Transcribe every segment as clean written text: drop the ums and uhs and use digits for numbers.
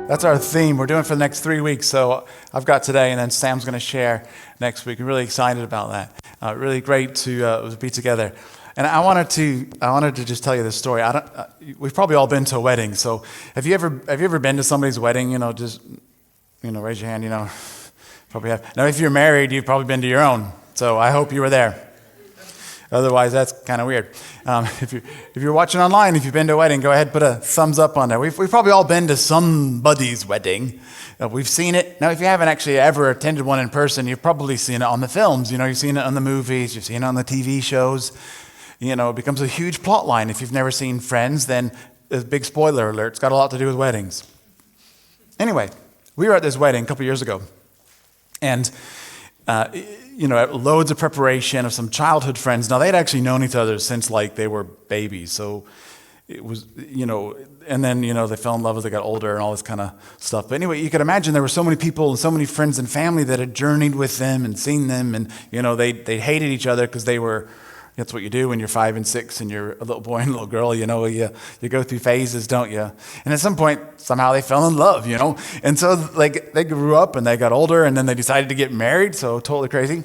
That's our theme. We're doing for the next 3 weeks. So I've got today, and then Sam's going to share next week. I'm really excited about that. Really great to be together. And I wanted to just tell you this story. We've probably all been to a wedding. So have you ever been to somebody's wedding? Just raise your hand. Probably have. Now, if you're married, you've probably been to your own. So I hope you were there. Otherwise, that's kind of weird. If you're watching online, if you've been to a wedding, go ahead and put a thumbs up on there. We've probably all been to somebody's wedding. We've seen it. Now, if you haven't actually ever attended one in person, you've probably seen it on the films. You've seen it on the movies. You've seen it on the TV shows. It becomes a huge plot line. If you've never seen Friends, then a big spoiler alert. It's got a lot to do with weddings. Anyway, we were at this wedding a couple years ago. And loads of preparation of some childhood friends. Now, they'd actually known each other since, they were babies. So it was, and then, they fell in love as they got older and all this kind of stuff. But anyway, you could imagine there were so many people and so many friends and family that had journeyed with them and seen them. And, they hated each other because that's what you do when you're 5 and 6 and you're a little boy and a little girl, you go through phases, don't you? And at some point, somehow they fell in love, And so, they grew up and they got older and then they decided to get married, so totally crazy.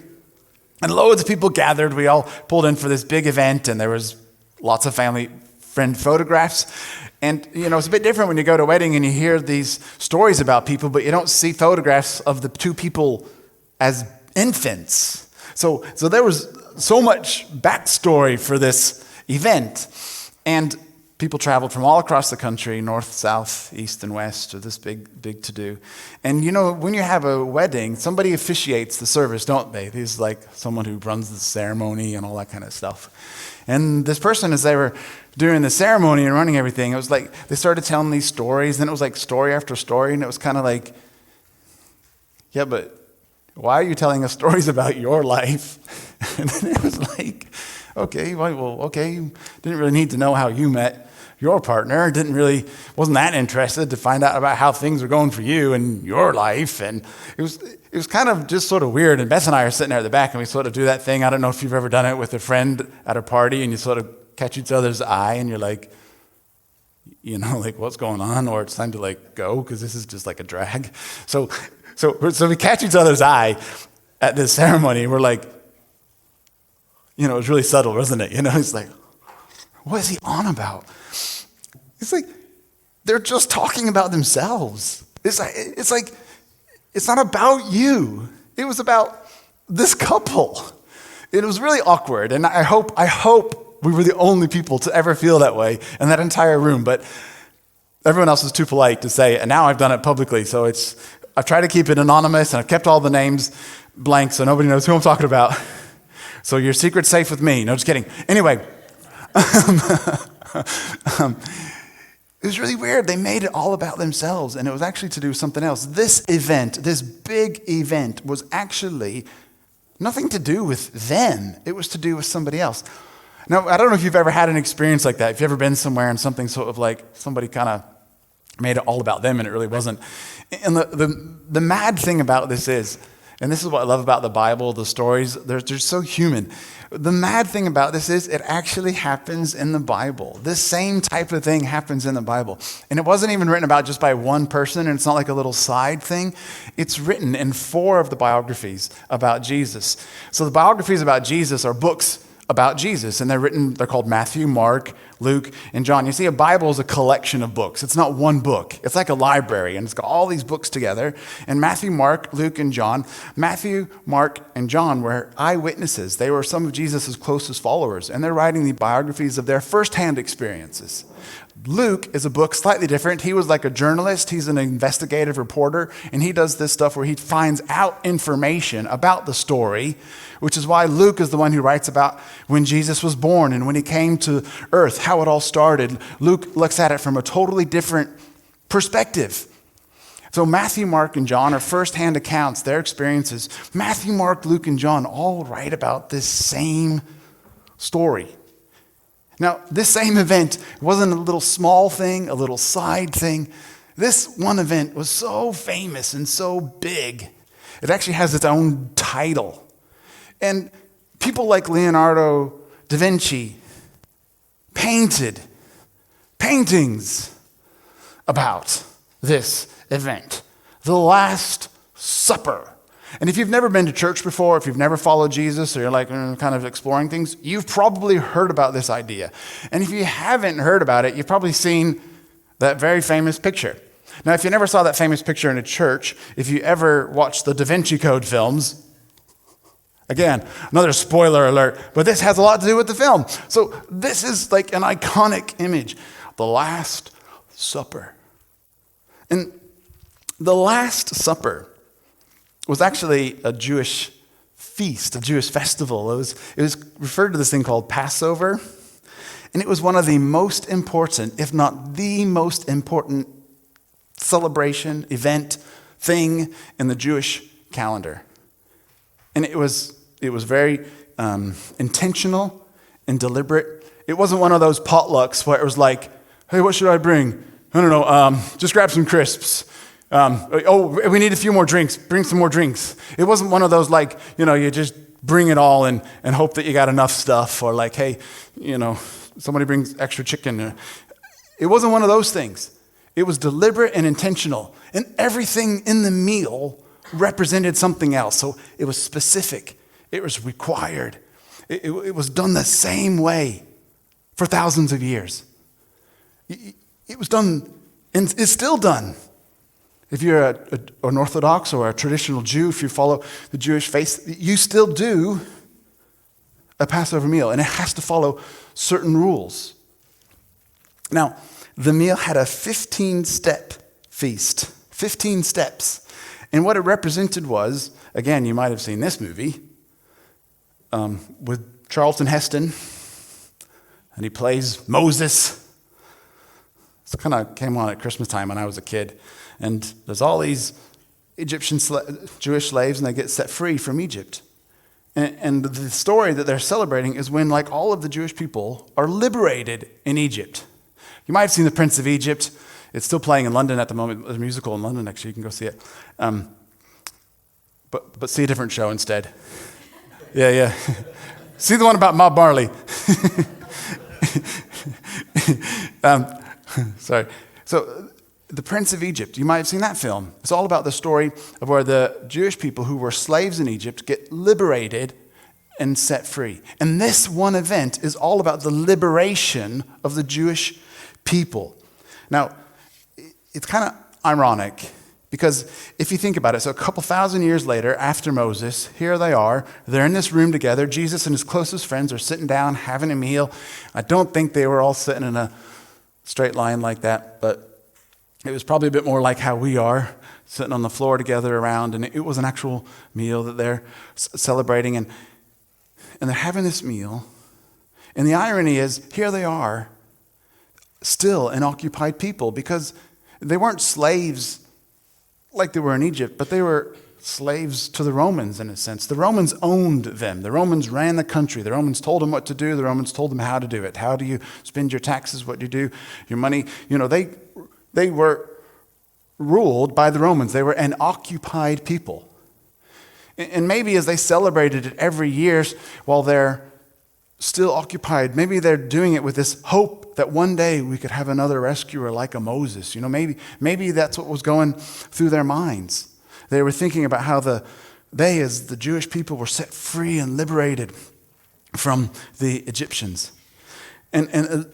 And loads of people gathered. We all pulled in for this big event and there was lots of family friend photographs. And, it's a bit different when you go to a wedding and you hear these stories about people, but you don't see photographs of the two people as infants. So there was so much backstory for this event. And people traveled from all across the country, north, south, east, and west, to this big to-do. And when you have a wedding, somebody officiates the service, don't they? There's someone who runs the ceremony and all that kind of stuff. And this person, as they were doing the ceremony and running everything, it was they started telling these stories, and it was story after story, and it was kind of yeah, but why are you telling us stories about your life? And then it was okay, okay, you didn't really need to know how you met your partner. Wasn't that interested to find out about how things were going for you and your life. And it was kind of just sort of weird. And Beth and I are sitting there at the back and we sort of do that thing. I don't know if you've ever done it with a friend at a party and you sort of catch each other's eye and you're what's going on? Or it's time to go because this is just a drag. So we catch each other's eye at this ceremony. And we're it was really subtle, wasn't it? It's what is he on about? It's they're just talking about themselves. It's not about you. It was about this couple. It was really awkward, and I hope we were the only people to ever feel that way in that entire room. But everyone else was too polite to say it, and now I've done it publicly. So I've tried to keep it anonymous, and I've kept all the names blank so nobody knows who I'm talking about. So your secret's safe with me. No, just kidding. Anyway, it was really weird. They made it all about themselves, and it was actually to do with something else. This event, this big event, was actually nothing to do with them. It was to do with somebody else. Now, I don't know if you've ever had an experience like that. If you've ever been somewhere and something sort of somebody kind of made it all about them, and it really wasn't. And the mad thing about this is, and this is what I love about the Bible, the stories, they're so human. The mad thing about this is it actually happens in the Bible. This same type of thing happens in the Bible. And it wasn't even written about just by one person, and it's not like a little side thing. It's written in 4 of the biographies about Jesus. So the biographies about Jesus are books about Jesus, and they're called Matthew, Mark, Luke, and John. You see, a Bible is a collection of books. It's not one book. It's like a library, and it's got all these books together. And Matthew, Mark, Luke, and John. Matthew, Mark, and John were eyewitnesses. They were some of Jesus' closest followers, and they're writing the biographies of their firsthand experiences. Luke is a book slightly different. He was like a journalist. He's an investigative reporter, and he does this stuff where he finds out information about the story, which is why Luke is the one who writes about when Jesus was born and when he came to earth, how it all started. Luke looks at it from a totally different perspective. So Matthew, Mark, and John are firsthand accounts, their experiences. Matthew, Mark, Luke, and John all write about this same story. Now, this same event wasn't a little small thing, a little side thing. This one event was so famous and so big, it actually has its own title. And people like Leonardo da Vinci painted paintings about this event, the Last Supper. And if you've never been to church before, if you've never followed Jesus, or you're like kind of exploring things, you've probably heard about this idea. And if you haven't heard about it, you've probably seen that very famous picture. Now, if you never saw that famous picture in a church, if you ever watched the Da Vinci Code films, again, another spoiler alert, but this has a lot to do with the film. So this is like an iconic image, the Last Supper. And the Last Supper was actually a Jewish feast, a Jewish festival. It was referred to this thing called Passover, and it was one of the most important, if not the most important celebration, event, thing in the Jewish calendar. And it was very intentional and deliberate. It wasn't one of those potlucks where it was like, hey, what should I bring? I don't know, just grab some crisps. We need a few more drinks. Bring some more drinks. It wasn't one of those like, you just bring it all and hope that you got enough stuff, or like, hey, somebody brings extra chicken. It wasn't one of those things. It was deliberate and intentional, and everything in the meal represented something else. So it was specific. It was required. It was done the same way for thousands of years. It was done, and it's still done. If you're an Orthodox or a traditional Jew, if you follow the Jewish faith, you still do a Passover meal, and it has to follow certain rules. Now, the meal had a 15-step feast, 15 steps. And what it represented was, again, you might have seen this movie with Charlton Heston, and he plays Moses. It kind of came on at Christmas time when I was a kid. And there's all these Egyptian Jewish slaves, and they get set free from Egypt. And the story that they're celebrating is when, like, all of the Jewish people are liberated in Egypt. You might have seen The Prince of Egypt. It's still playing in London at the moment. There's a musical in London, actually. You can go see it. But see a different show instead. Yeah. See the one about Bob Marley. Sorry. So The Prince of Egypt, you might have seen that film. It's all about the story of where the Jewish people who were slaves in Egypt get liberated and set free. And this one event is all about the liberation of the Jewish people. Now, it's kind of ironic, because if you think about it, so a couple thousand years later, after Moses, here they are. They're in this room together. Jesus and his closest friends are sitting down, having a meal. I don't think they were all sitting in a straight line like that, but it was probably a bit more like how we are, sitting on the floor together around, and it was an actual meal that they're celebrating, and they're having this meal. And the irony is, here they are, still an occupied people, because they weren't slaves like they were in Egypt, but they were slaves to the Romans in a sense. The Romans owned them. The Romans ran the country. The Romans told them what to do. The Romans told them how to do it. How do you spend your taxes? What do you do? Your money? They were ruled by the Romans. They were an occupied people. And maybe as they celebrated it every year while they're still occupied, maybe they're doing it with this hope that one day we could have another rescuer like a Moses. Maybe that's what was going through their minds. They were thinking about how they as the Jewish people were set free and liberated from the Egyptians. And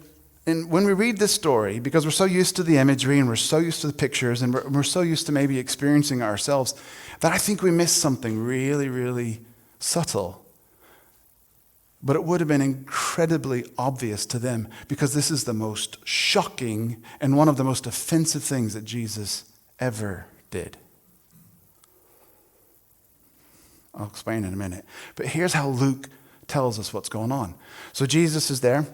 when we read this story, because we're so used to the imagery and we're so used to the pictures and we're so used to maybe experiencing ourselves, that I think we miss something really, really subtle. But it would have been incredibly obvious to them, because this is the most shocking and one of the most offensive things that Jesus ever did. I'll explain in a minute. But here's how Luke tells us what's going on. So Jesus is there.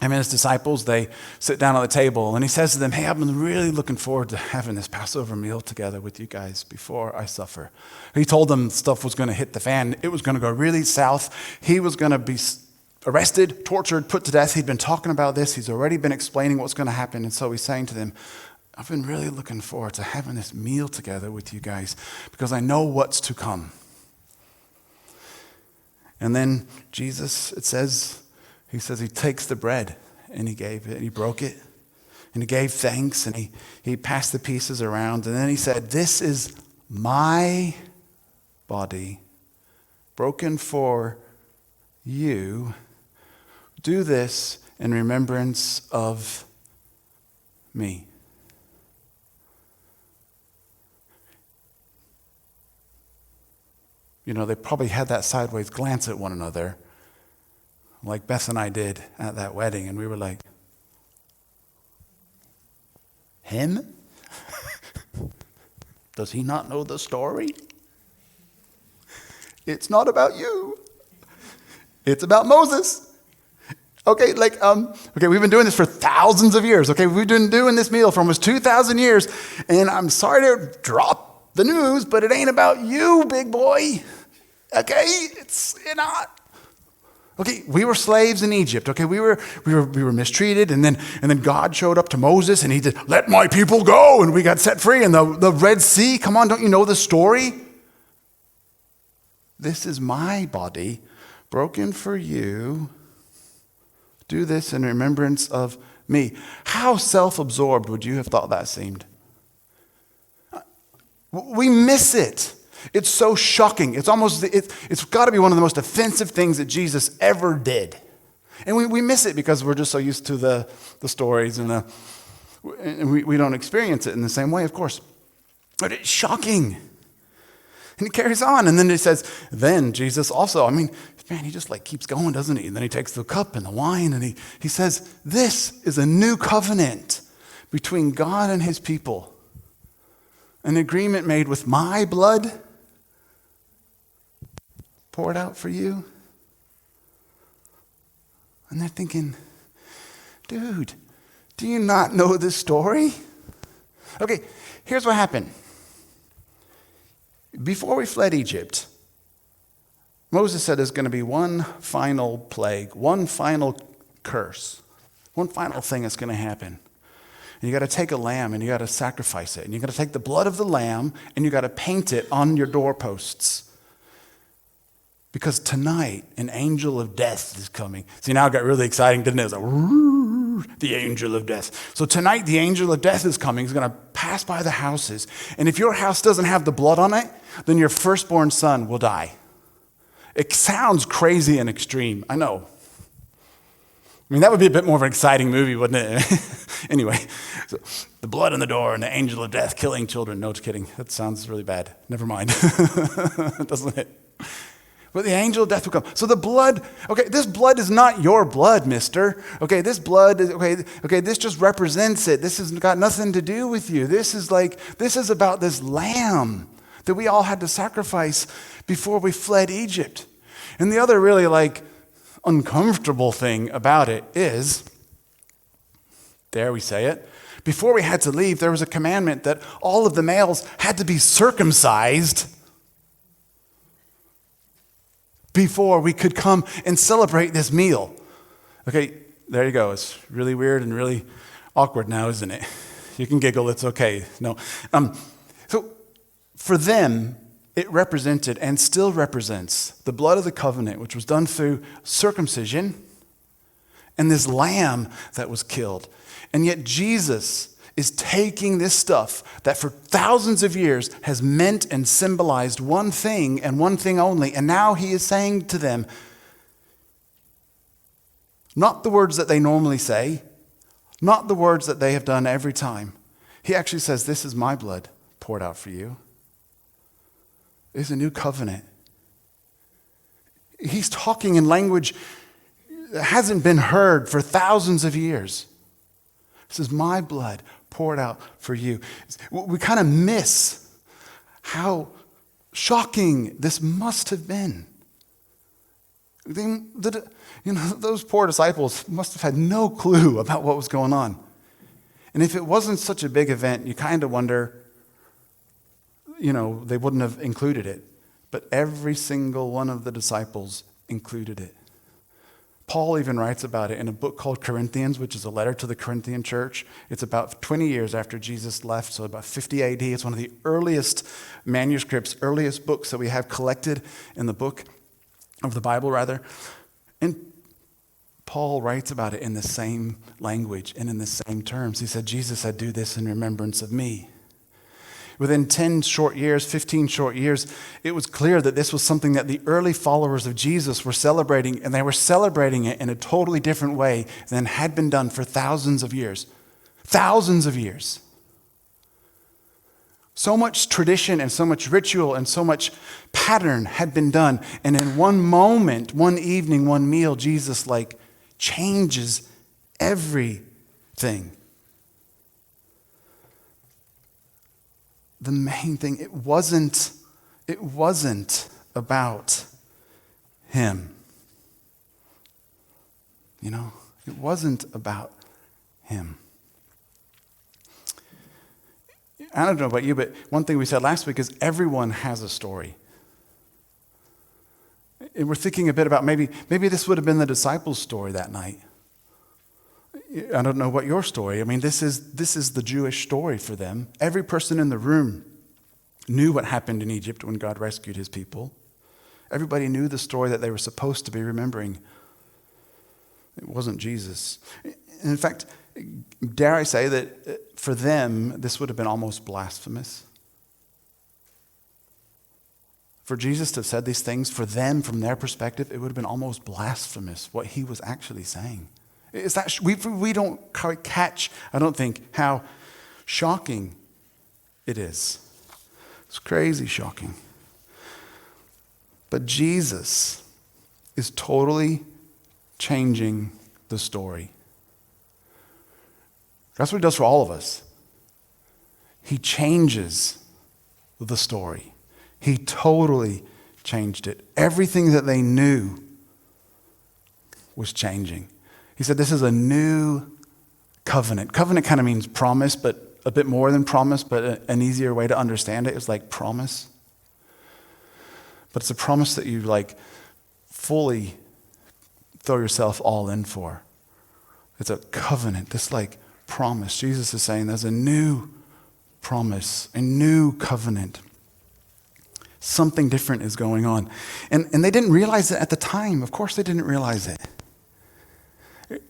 Him and his disciples, they sit down at the table, and he says to them, hey, I've been really looking forward to having this Passover meal together with you guys before I suffer. He told them stuff was going to hit the fan. It was going to go really south. He was going to be arrested, tortured, put to death. He'd been talking about this. He's already been explaining what's going to happen. And so he's saying to them, I've been really looking forward to having this meal together with you guys, because I know what's to come. And then Jesus, he says he takes the bread, and he gave it, and he broke it, And he gave thanks, and he passed the pieces around. And then he said, "This is my body, broken for you. Do this in remembrance of me." You know, they probably had that sideways glance at one another, like Beth and I did at that wedding, and we were like, "Him? Does he not know the story? It's not about you. It's about Moses." Okay, we've been doing this for thousands of years. Okay, we've been doing this meal for almost 2,000 years, and I'm sorry to drop the news, but it ain't about you, big boy. Okay, it's not. Okay, we were slaves in Egypt. Okay, we were mistreated, and then God showed up to Moses, and he said, "Let my people go," and we got set free. And the Red Sea, come on, don't you know the story? This is my body, broken for you. Do this in remembrance of me. How self-absorbed would you have thought that seemed? We miss it. It's so shocking. It's got to be one of the most offensive things that Jesus ever did. And we miss it because we're just so used to the stories and we don't experience it in the same way, of course. But it's shocking. And he carries on. And then he says, then Jesus also, man, he just keeps going, doesn't he? And then he takes the cup and the wine and he says, "This is a new covenant between God and his people. An agreement made with my blood poured out for you." And they're thinking, "Dude, do you not know this story?" Okay, here's what happened. Before we fled Egypt, Moses said there's going to be one final plague, one final curse, one final thing that's going to happen. And you got to take a lamb and you got to sacrifice it. And you got to take the blood of the lamb and you got to paint it on your doorposts. Because tonight, an angel of death is coming. See, now it got really exciting, didn't it? It was like, the angel of death. So tonight, the angel of death is coming. He's going to pass by the houses. And if your house doesn't have the blood on it, then your firstborn son will die. It sounds crazy and extreme. I know. That would be a bit more of an exciting movie, wouldn't it? Anyway, so the blood on the door and the angel of death killing children. No, just kidding. That sounds really bad. Never mind. Doesn't it? But the angel of death will come. So the blood, this blood is not your blood, mister. This blood is, this just represents it. This has got nothing to do with you. This is about this lamb that we all had to sacrifice before we fled Egypt. And the other really uncomfortable thing about it is, there we say it, before we had to leave, there was a commandment that all of the males had to be circumcised before we could come and celebrate this meal. Okay, there you go. It's really weird and really awkward now, isn't it? You can giggle, it's okay. No. So for them, it represented and still represents the blood of the covenant, which was done through circumcision, and this lamb that was killed. And yet Jesus is taking this stuff that for thousands of years has meant and symbolized one thing and one thing only. And now he is saying to them, not the words that they normally say, not the words that they have done every time. He actually says, "This is my blood poured out for you." It's a new covenant. He's talking in language that hasn't been heard for thousands of years. This is my blood poured out for you. We kind of miss how shocking this must have been. Those poor disciples must have had no clue about what was going on. And if it wasn't such a big event, you kind of wonder, they wouldn't have included it. But every single one of the disciples included it. Paul even writes about it in a book called Corinthians, which is a letter to the Corinthian church. It's about 20 years after Jesus left, so about 50 AD. It's one of the earliest manuscripts, earliest books that we have collected in the book of the Bible, rather. And Paul writes about it in the same language and in the same terms. He said, Jesus said, do this in remembrance of me. Within 10 short years, 15 short years, it was clear that this was something that the early followers of Jesus were celebrating, and they were celebrating it in a totally different way than had been done for thousands of years. Thousands of years. So much tradition and so much ritual and so much pattern had been done. And in one moment, one evening, one meal, Jesus changes everything. The main thing, it wasn't about him. It wasn't about him. I don't know about you, but one thing we said last week is everyone has a story. And we're thinking a bit about maybe this would have been the disciples' story that night. I don't know what your story. I mean, this is the Jewish story for them. Every person in the room knew what happened in Egypt when God rescued his people. Everybody knew the story that they were supposed to be remembering. It wasn't Jesus. In fact, dare I say that for them, this would have been almost blasphemous. For Jesus to have said these things, for them, from their perspective, it would have been almost blasphemous what he was actually saying. Is that we don't quite catch, I don't think, how shocking it is. It's crazy shocking. But Jesus is totally changing the story. That's what he does for all of us. He changes the story. He totally changed it. Everything that they knew was changing. He said this is a new covenant. Covenant kind of means promise, but a bit more than promise, but an easier way to understand it is like promise. But it's a promise that you fully throw yourself all in for. It's a covenant, this promise. Jesus is saying there's a new promise, a new covenant. Something different is going on. And they didn't realize it at the time. Of course they didn't realize it.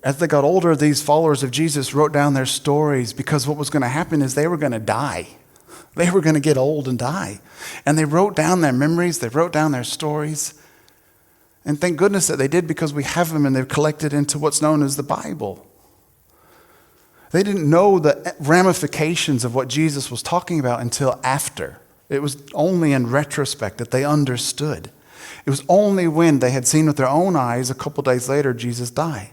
As they got older, these followers of Jesus wrote down their stories because what was going to happen is they were going to die. They were going to get old and die. And they wrote down their memories. They wrote down their stories. And thank goodness that they did, because we have them and they're collected into what's known as the Bible. They didn't know the ramifications of what Jesus was talking about until after. It was only in retrospect that they understood. It was only when they had seen with their own eyes a couple days later Jesus die.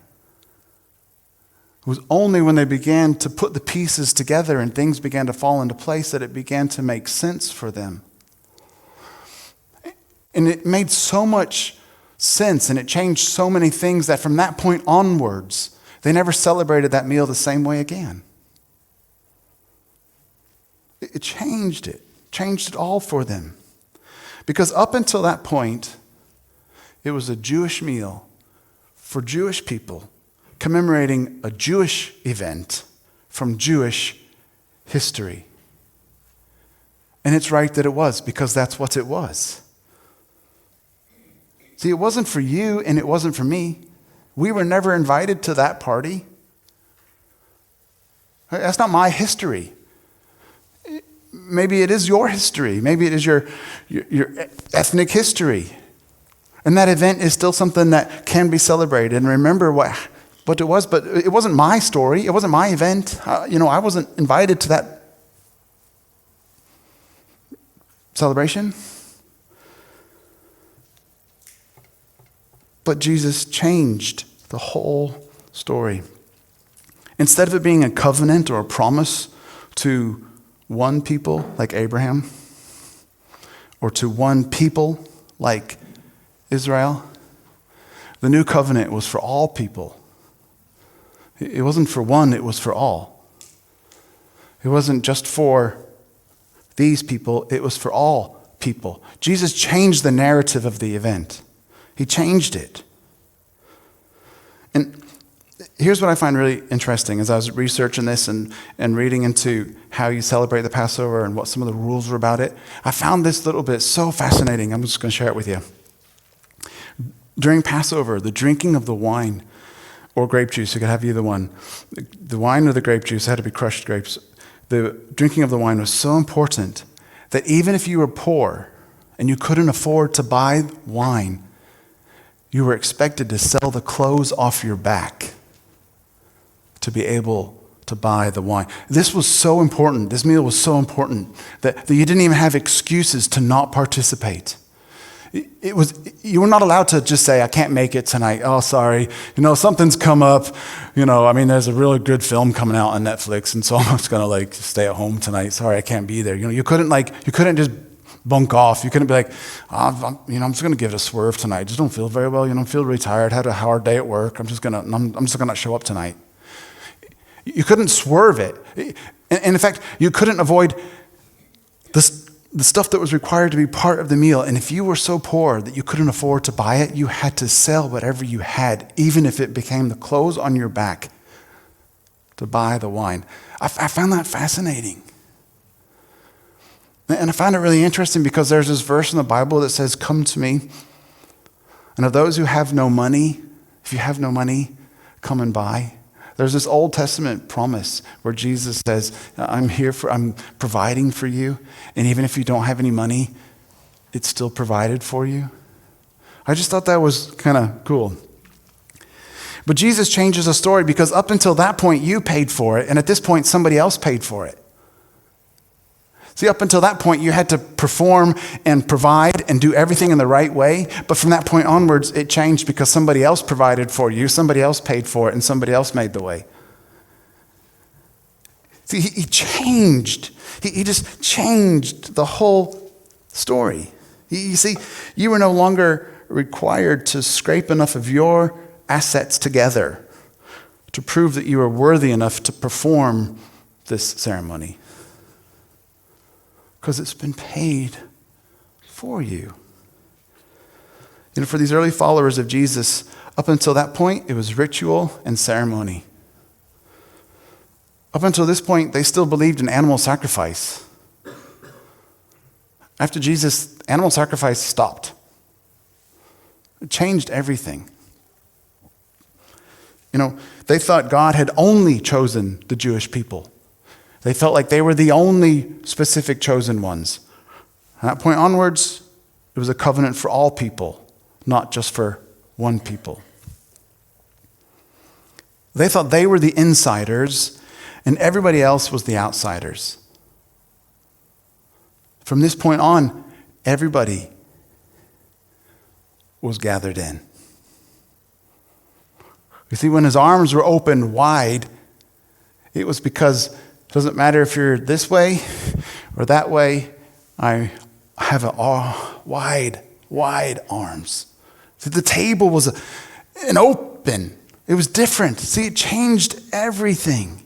It was only when they began to put the pieces together and things began to fall into place that it began to make sense for them. And it made so much sense and it changed so many things that from that point onwards, they never celebrated that meal the same way again. It changed it all for them. Because up until that point, it was a Jewish meal for Jewish people, commemorating a Jewish event from Jewish history. And it's right that it was, because that's what it was. See, it wasn't for you and it wasn't for me. We were never invited to that party. That's not my history. Maybe it is your history. Maybe it is your ethnic history. And that event is still something that can be celebrated. And remember what it was, but it wasn't my story. It wasn't my event. I wasn't invited to that celebration. But Jesus changed the whole story. Instead of it being a covenant or a promise to one people like Abraham, or to one people like Israel, the new covenant was for all people. It wasn't for one, it was for all. It wasn't just for these people, it was for all people. Jesus changed the narrative of the event. He changed it. And here's what I find really interesting as I was researching this and reading into how you celebrate the Passover and what some of the rules were about it. I found this little bit so fascinating. I'm just going to share it with you. During Passover, the drinking of the wine or grape juice. You could have either one. The wine or the grape juice had to be crushed grapes. The drinking of the wine was so important that even if you were poor and you couldn't afford to buy wine, you were expected to sell the clothes off your back to be able to buy the wine. This was so important. This meal was so important that you didn't even have excuses to not participate. You were not allowed to just say, I can't make it tonight. Oh, sorry. Something's come up. There's a really good film coming out on Netflix, and so I'm just going to stay at home tonight. Sorry, I can't be there. You couldn't just bunk off. You couldn't be like, I'm just going to give it a swerve tonight. Just don't feel very well. Feel really tired. Had a hard day at work. I'm just going to not show up tonight. You couldn't swerve it. And in fact, you couldn't avoid the stuff that was required to be part of the meal. And if you were so poor that you couldn't afford to buy it, you had to sell whatever you had, even if it became the clothes on your back, to buy the wine. I found that fascinating. And I found it really interesting because there's this verse in the Bible that says, come to me. And of those who have no money, if you have no money, come and buy. There's this Old Testament promise where Jesus says, I'm providing for you. And even if you don't have any money, it's still provided for you. I just thought that was kind of cool. But Jesus changes the story because up until that point, you paid for it. And at this point, somebody else paid for it. See, up until that point, you had to perform and provide and do everything in the right way. But from that point onwards, it changed because somebody else provided for you, somebody else paid for it, and somebody else made the way. See, he changed. He just changed the whole story. You see, you were no longer required to scrape enough of your assets together to prove that you were worthy enough to perform this ceremony. Because it's been paid for you. For these early followers of Jesus, up until that point, it was ritual and ceremony. Up until this point, they still believed in animal sacrifice. After Jesus, animal sacrifice stopped. It changed everything. They thought God had only chosen the Jewish people. They felt like they were the only specific chosen ones. From that point onwards, it was a covenant for all people, not just for one people. They thought they were the insiders and everybody else was the outsiders. From this point on, everybody was gathered in. You see, when his arms were opened wide, it was because it doesn't matter if you're this way or that way, I have wide arms. See, the table was an open. It was different. See, it changed everything.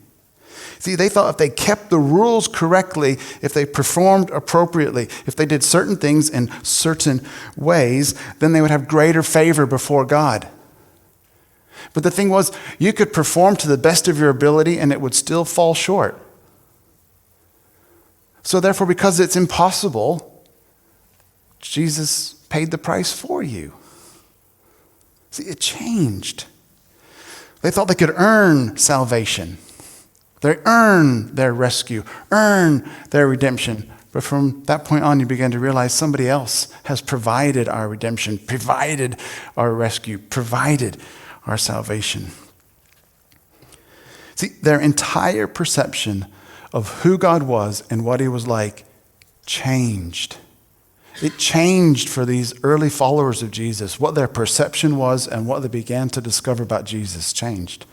See, they thought if they kept the rules correctly, if they performed appropriately, if they did certain things in certain ways, then they would have greater favor before God. But the thing was, you could perform to the best of your ability and it would still fall short. So therefore, because it's impossible, Jesus paid the price for you. See, it changed. They thought they could earn salvation. They earn their rescue, earn their redemption. But from that point on, you begin to realize somebody else has provided our redemption, provided our rescue, provided our salvation. See, their entire perception of who God was and what he was like changed. It changed for these early followers of Jesus. What their perception was and what they began to discover about Jesus changed.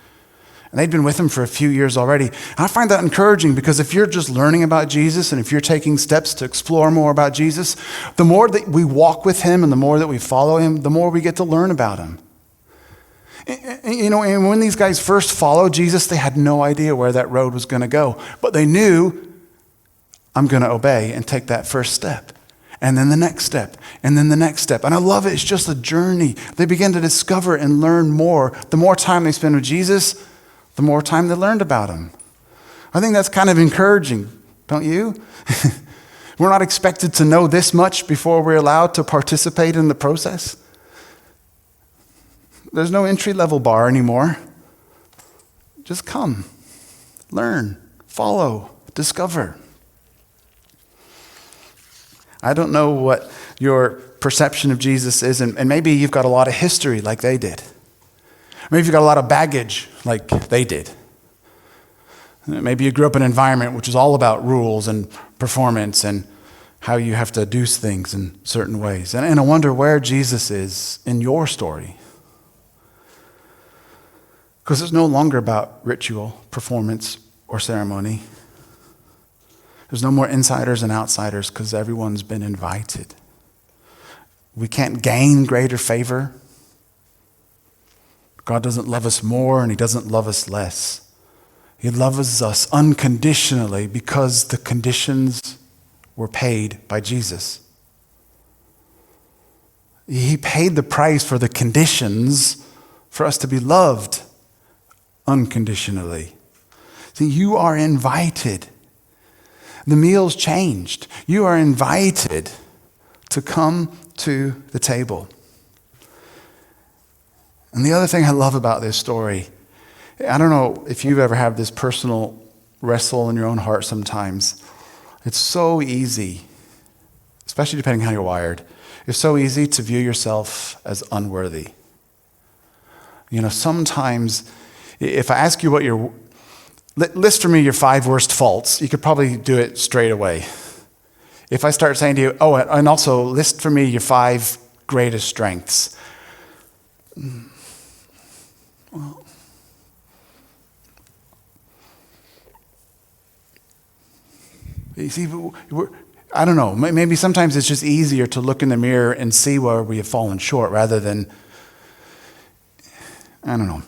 And they'd been with him for a few years already. And I find that encouraging because if you're just learning about Jesus and if you're taking steps to explore more about Jesus, the more that we walk with him and the more that we follow him, the more we get to learn about him. And when these guys first followed Jesus, they had no idea where that road was going to go. But they knew, I'm going to obey and take that first step. And then the next step. And then the next step. And I love it. It's just a journey. They begin to discover and learn more. The more time they spend with Jesus, the more time they learned about him. I think that's kind of encouraging, don't you? We're not expected to know this much before we're allowed to participate in the process. There's no entry-level bar anymore. just come, learn, follow, discover. I don't know what your perception of Jesus is, and maybe you've got a lot of history like they did. Maybe you've got a lot of baggage like they did. Maybe you grew up in an environment which is all about rules and performance and how you have to do things in certain ways. And I wonder where Jesus is in your story. Because it's no longer about ritual, performance, or ceremony. There's no more insiders and outsiders because everyone's been invited. We can't gain greater favor. God doesn't love us more and he doesn't love us less. He loves us unconditionally because the conditions were paid by Jesus. He paid the price for the conditions for us to be loved unconditionally. See, you are invited. The meal's changed. You are invited to come to the table. And the other thing I love about this story, I don't know if you've ever had this personal wrestle in your own heart sometimes. It's so easy, especially depending on how you're wired, it's so easy to view yourself as unworthy. You know, sometimes if I ask you what your list for me your 5 worst faults, you could probably do it straight away. If I start saying to you, oh, and also list for me your 5 greatest strengths. Well, you see, I don't know, maybe sometimes it's just easier to look in the mirror and see where we have fallen short rather than, I don't know.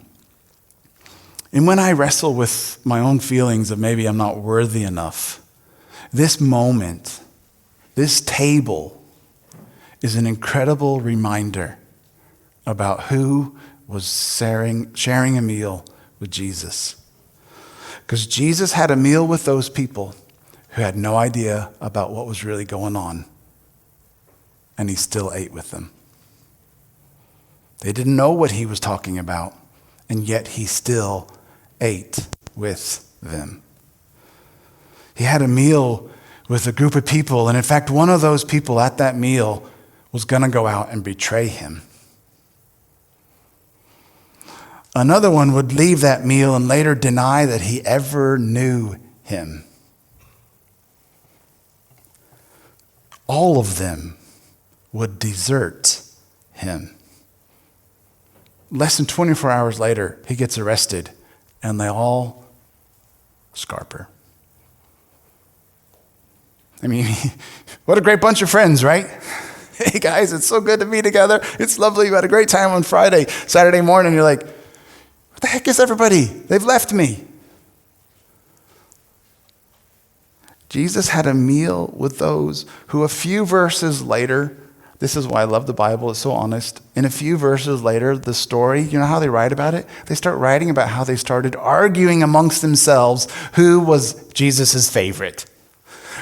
And when I wrestle with my own feelings of maybe I'm not worthy enough, this moment, this table is an incredible reminder about who was sharing a meal with Jesus. Because Jesus had a meal with those people who had no idea about what was really going on, and he still ate with them. They didn't know what he was talking about, and yet he still ate with them. He had a meal with a group of people, and in fact, one of those people at that meal was going to go out and betray him. Another one would leave that meal and later deny that he ever knew him. All of them would desert him. Less than 24 hours later, he gets arrested, and they all scarper. I mean, what a great bunch of friends, right? Hey guys, it's so good to be together. It's lovely. We had a great time on Friday. Saturday morning, you're like, what the heck is everybody? They've left me. Jesus had a meal with those who a few verses later, this is why I love the Bible, it's so honest. In a few verses later, the story, you know how they write about it? They start writing about how they started arguing amongst themselves who was Jesus' favorite.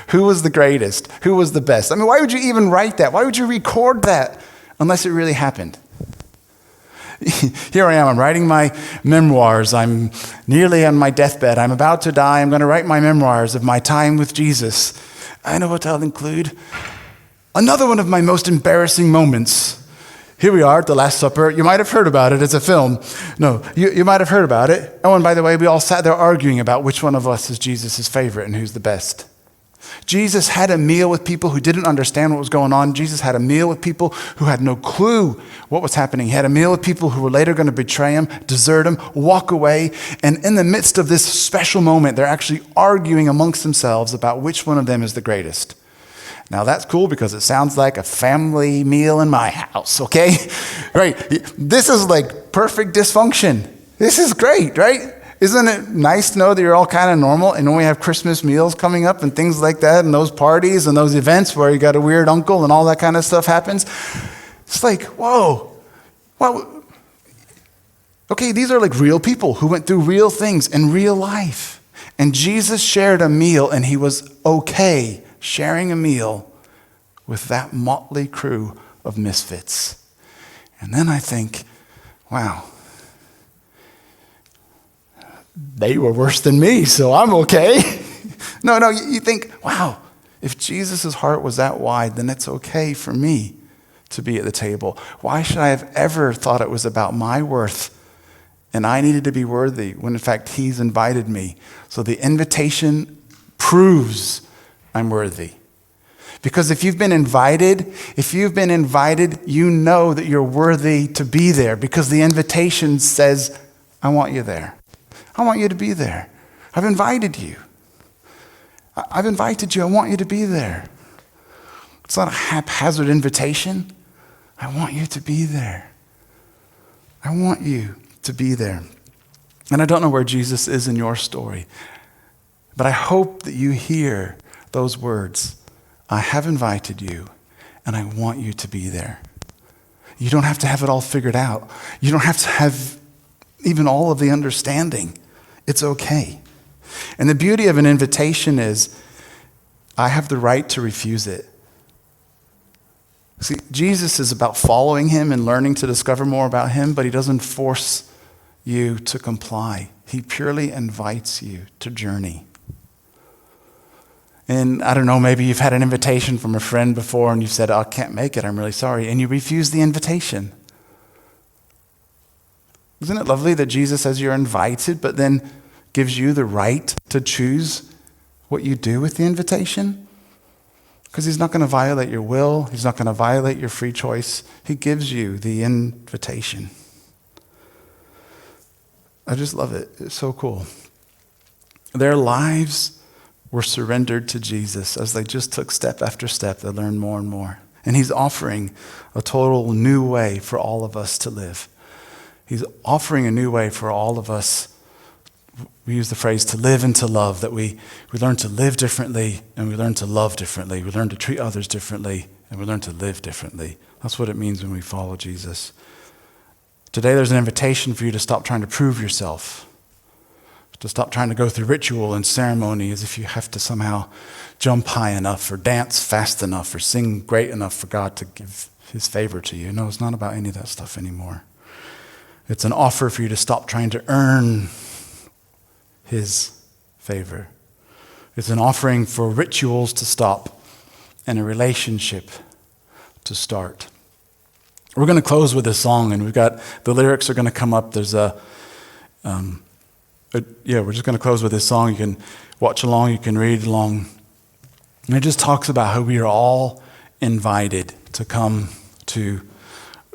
Who was the greatest? Who was the best? I mean, why would you even write that? Why would you record that unless it really happened? Here I am, I'm writing my memoirs. I'm nearly on my deathbed. I'm about to die. I'm going to write my memoirs of my time with Jesus. I know what I'll include. Another one of my most embarrassing moments. Here we are at the Last Supper. You might have heard about it. It's a film. No, you might have heard about it. Oh, and by the way, we all sat there arguing about which one of us is Jesus' favorite and who's the best. Jesus had a meal with people who didn't understand what was going on. Jesus had a meal with people who had no clue what was happening. He had a meal with people who were later going to betray him, desert him, walk away. And in the midst of this special moment, they're actually arguing amongst themselves about which one of them is the greatest. Now that's cool because it sounds like a family meal in my house, okay? Right? This is like perfect dysfunction. This is great, right? Isn't it nice to know that you're all kind of normal? And when we have Christmas meals coming up and things like that, and those parties and those events where you got a weird uncle and all that kind of stuff happens, it's like, whoa. Wow. Okay, these are like real people who went through real things in real life. And Jesus shared a meal, and he was okay sharing a meal with that motley crew of misfits. And then I think, wow. they were worse than me, so I'm okay. No, you think, wow, if Jesus' heart was that wide, then it's okay for me to be at the table. Why should I have ever thought it was about my worth and I needed to be worthy when in fact he's invited me? So the invitation proves I'm worthy. Because if you've been invited, you know that you're worthy to be there because the invitation says, I want you there. I want you to be there. I've invited you. I've invited you. I want you to be there. It's not a haphazard invitation. I want you to be there. I want you to be there. And I don't know where Jesus is in your story, but I hope that you hear those words. I have invited you, and I want you to be there. You don't have to have it all figured out. You don't have to have even all of the understanding. It's okay. And the beauty of an invitation is I have the right to refuse it. See, Jesus is about following him and learning to discover more about him, but he doesn't force you to comply. He purely invites you to journey. And I don't know, maybe you've had an invitation from a friend before and you've said, I can't make it, I'm really sorry, and you refuse the invitation. Isn't it lovely that Jesus says you're invited, but then gives you the right to choose what you do with the invitation? Because he's not going to violate your will. He's not going to violate your free choice. He gives you the invitation. I just love it. It's so cool. Their lives were surrendered to Jesus as they just took step after step. They learned more and more. And he's offering a total new way for all of us to live. He's offering a new way for all of us. We use the phrase to live and to love, that we learn to live differently and we learn to love differently. We learn to treat others differently and we learn to live differently. That's what it means when we follow Jesus. Today there's an invitation for you to stop trying to prove yourself, to stop trying to go through ritual and ceremony as if you have to somehow jump high enough or dance fast enough or sing great enough for God to give his favor to you. No, it's not about any of that stuff anymore. It's an offer for you to stop trying to earn his favor. It's an offering for rituals to stop and a relationship to start. We're going to close with a song, and we've got the lyrics are going to come up. There's we're just going to close with this song. You can watch along, you can read along. And it just talks about how we are all invited to come to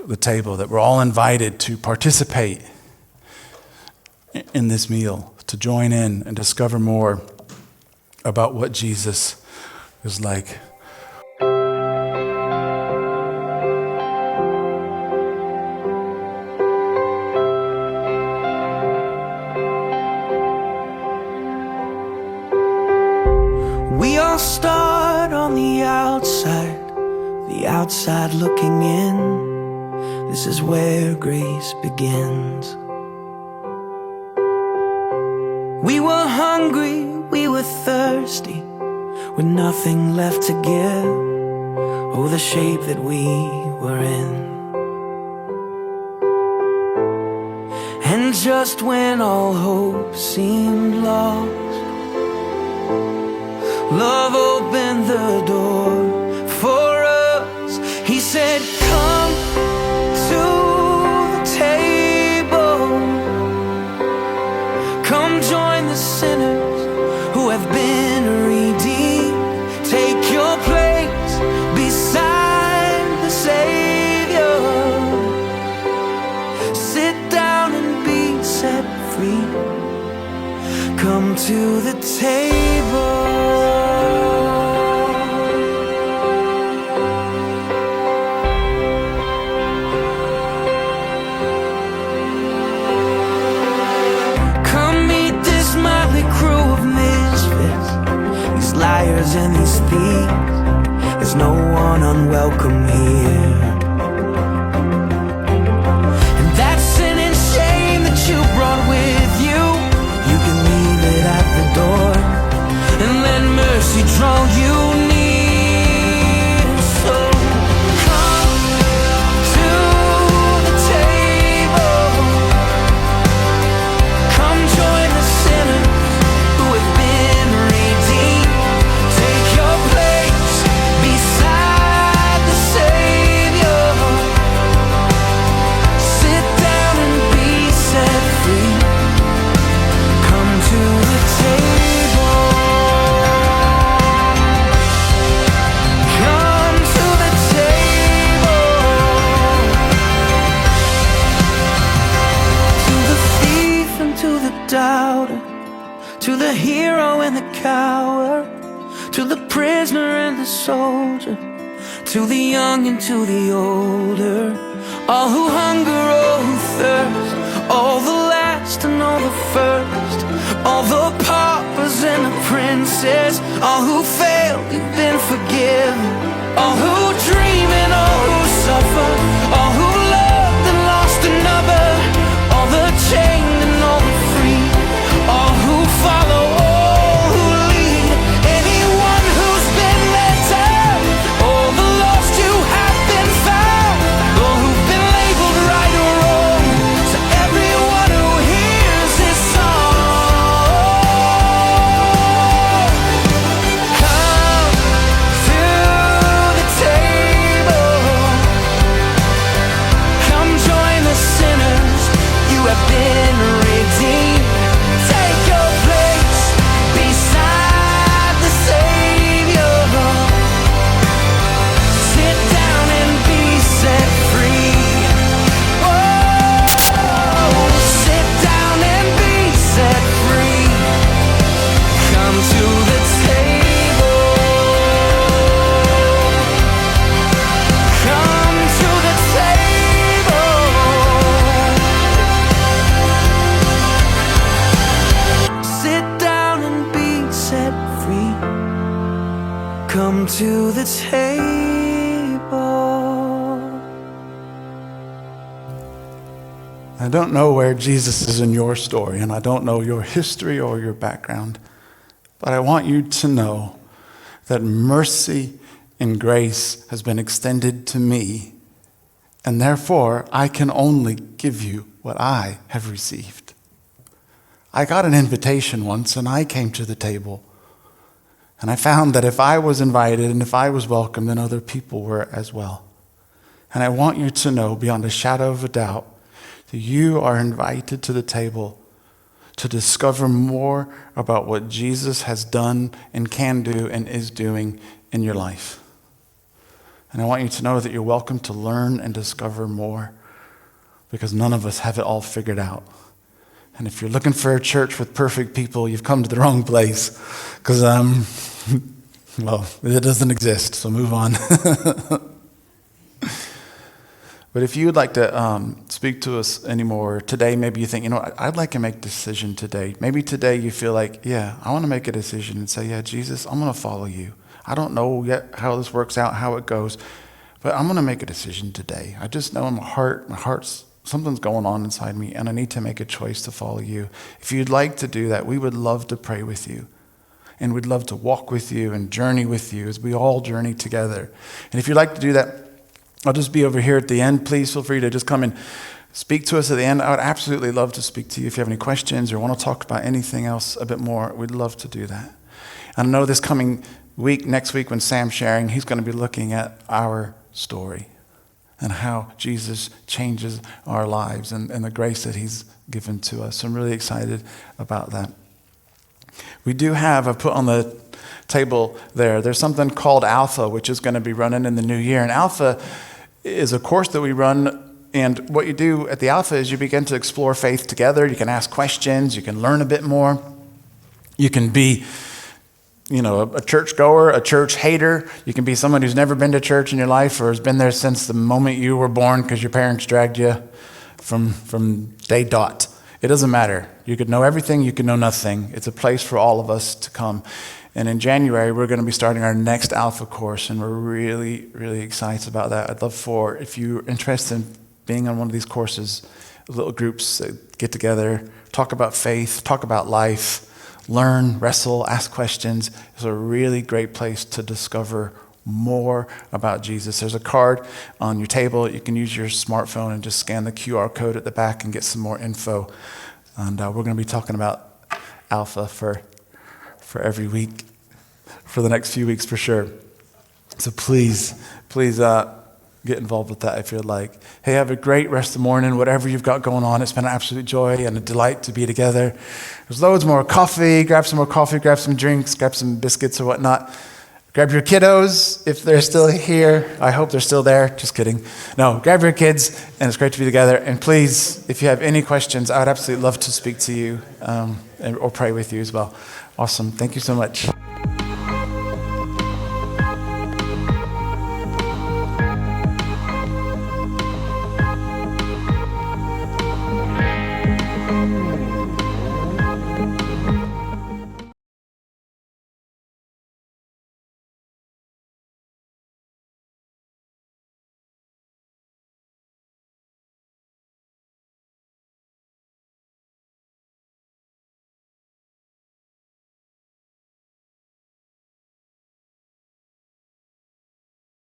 the table, that we're all invited to participate in this meal, to join in and discover more about what Jesus is like. We all start on the outside looking in. This is where grace begins. We were hungry, we were thirsty, with nothing left to give. Oh, the shape that we were in. And just when all hope seemed lost, love opened the door for us. He said, come to the table. Come join the sinners who have been redeemed. Take your place beside the Savior. Sit down and be set free. Come to the table. Liars and these thieves, there's no one unwelcome here. And that sin and shame that you brought with you, you can leave it at the door and let mercy draw you near. So come to the table, come join the hero and the coward, to the prisoner and the soldier, to the young and to the older, all who hunger, all who thirst, all the last and all the first, all the paupers and the princes, all who failed, you've been forgiven, all who dream and all who suffer, all who loved and lost another, all the chained and all the free, all who follow, all who lead, anyone who's been let down, all the lost you have been found, all who've been labeled right or wrong, to everyone who hears this song, come to the table, come join the sinners, you have been redeemed, take your place beside the Savior, sit down and be set free, oh, sit down and be set free, come to the table, come to the table, sit down and be set free, come to the table. I don't know where Jesus is in your story, and I don't know your history or your background, but I want you to know that mercy and grace has been extended to me, and therefore I can only give you what I have received. I got an invitation once, and I came to the table, and I found that if I was invited and if I was welcome, then other people were as well. And I want you to know beyond a shadow of a doubt that you are invited to the table to discover more about what Jesus has done and can do and is doing in your life. And I want you to know that you're welcome to learn and discover more, because none of us have it all figured out. And if you're looking for a church with perfect people, you've come to the wrong place, because, well, it doesn't exist, so move on. But if you would like to speak to us anymore today, maybe you think, I'd like to make a decision today. Maybe today you feel like, yeah, I want to make a decision and say, yeah, Jesus, I'm going to follow you. I don't know yet how this works out, how it goes, but I'm going to make a decision today. I just know in my heart's something's going on inside me, and I need to make a choice to follow you. If you'd like to do that, we would love to pray with you. And we'd love to walk with you and journey with you as we all journey together. And if you'd like to do that, I'll just be over here at the end. Please feel free to just come and speak to us at the end. I would absolutely love to speak to you if you have any questions or want to talk about anything else a bit more. We'd love to do that. And I know this coming week, next week when Sam's sharing, he's going to be looking at our story and how Jesus changes our lives and the grace that he's given to us. So I'm really excited about that. We do have, I've put on the table there's something called Alpha, which is going to be running in the new year. And Alpha is a course that we run, and what you do at the Alpha is you begin to explore faith together. You can ask questions, you can learn a bit more. You can be, a church goer, a church hater. You can be someone who's never been to church in your life or has been there since the moment you were born because your parents dragged you from day dot. It doesn't matter. You could know everything, you could know nothing. It's a place for all of us to come. And in January, we're going to be starting our next Alpha course, and we're really, really excited about that. I'd love for, if you're interested in being on one of these courses, little groups that get together, talk about faith, talk about life, learn, wrestle, ask questions. It's a really great place to discover more about Jesus. There's a card on your table. You can use your smartphone and just scan the QR code at the back and get some more info. And we're going to be talking about Alpha for every week, for the next few weeks for sure. So please get involved with that if you'd like. Hey, have a great rest of the morning, whatever you've got going on. It's been an absolute joy and a delight to be together. There's loads more coffee. Grab some more coffee, grab some drinks, grab some biscuits or whatnot. Grab your kiddos if they're still here. I hope they're still there. Just kidding. No, grab your kids, and it's great to be together. And please, if you have any questions, I would absolutely love to speak to you or pray with you as well. Awesome. Thank you so much.